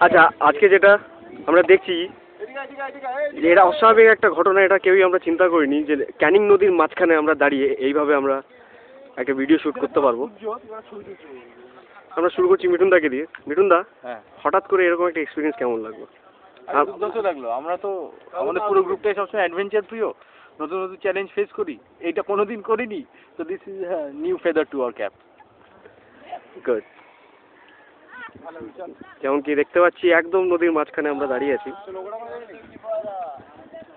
আচ্ছা, আজকে যেটা আমরা দেখছি যে এটা অস্বাভাবিক একটা ঘটনা, এটা কেউই আমরা চিন্তা করিনি যে ক্যানিং নদীর মাঝখানে আমরা দাঁড়িয়ে এইভাবে আমরা একটা ভিডিও শ্যুট করতে পারবো। আমরা শুরু করছি মিঠুন দাকে দিয়ে। মিঠুন দা, হ্যাঁ, হঠাৎ করে এরকম একটা এক্সপিরিয়েন্স কেমন লাগলো? দুর্দান্ত লাগলো। আমরা তো আমাদের পুরো গ্রুপটাই সবসময় অ্যাডভেঞ্চার প্রিয়, নতুন নতুন চ্যালেঞ্জ ফেস করি, এইটা কোনোদিন করিনি, তো this is new feather to our cap. Good. যেমন কি দেখতে পাচ্ছি একদম নদীর মাঝখানে আমরা দাঁড়িয়ে আছি।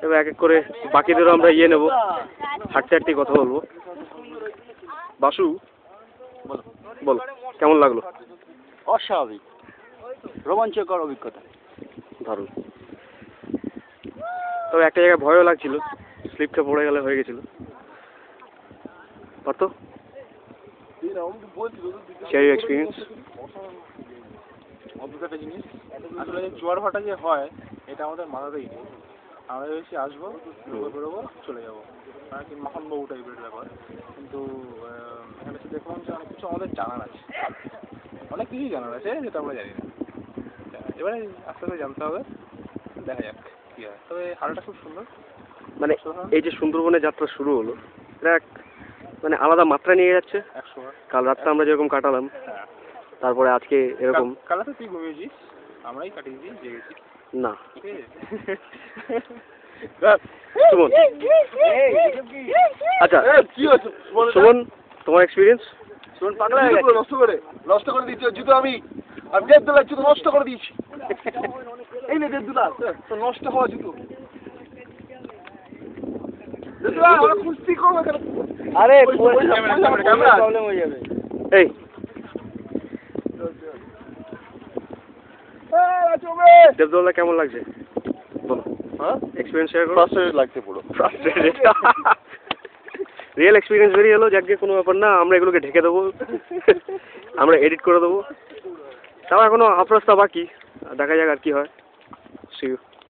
এবার এক এক করে বাকিদেরও আমরা নেবো, হাঁটতে হাঁটতেই কথা বলবো। বাসু, বলো কেমন লাগলো? অস্বাভাবিক, রোমাঞ্চকর অভিজ্ঞতা। দারুণ। তবে একটা জায়গায় ভয়ও লাগছিল, স্লিপটা পড়ে গেলে হয়ে গেছিল। কত সেই এক্সপিরিয়েন্স? অদ্ভুত একটা জিনিস। আসলে জোয়ার ভাটা যে হয় এটা আমাদের মাথাতেই নেই। আমরা ভেবেছি আসবো, বেরোবো, চলে যাবো, আর কি মাখনবাবু টাইপের ব্যাপার। কিন্তু এখানে এসে দেখলাম যে অনেক কিছু আমাদের জানার আছে, অনেক কিছুই জানার আছে যেটা আমরা জানি না। এবারে আস্তে আস্তে জানতে হবে, দেখা যাক কি হয়। তবে হালটা খুব সুন্দর। মানে এই যে সুন্দরবনে যাত্রা শুরু হলো, এটা এক মানে আলাদা মাত্রা নিয়ে যাচ্ছে। 100 কাল রাতটা আমরা যেরকম কাটালাম, হ্যাঁ, তারপরে আজকে এরকম। কাল রাতে তুই ঘুমিয়েছিস, আমরাই কাটিয়েছি, জেগেছি না ঠিক আছে। সুমন, আচ্ছা কি হয়েছে সুমন, তোমার এক্সপিরিয়েন্স? শোন, পাগলা হয়ে গেছে। নষ্ট করে দিয়েছি জুতো। আমি দেড় দোলার জুতো নষ্ট করে দিয়েছি। এই নে দেড় দোলা, তো নষ্ট হওয়া জুতো। খুশি করবে কেন? আরে ক্যামেরা প্রবলেম হয়ে যাবে। এই দেবদোলা কেমন লাগছে বলো? হ্যাঁ, এক্সপিরিয়েন্স শেয়ার করো। ফ্রাস্ট্রেটেড লাগছে পুরো। ফ্রাস্ট্রেটেড। রিয়েল এক্সপিরিয়েন্স বেরিয়ে এলো, যাকে কোনো ব্যাপার না, আমরা এগুলোকে ঢেকে দেবো, আমরা এডিট করে দেবো। তাও এখনো হাফ রাস্তা বাকি, দেখা যাক আর কি হয়। See you.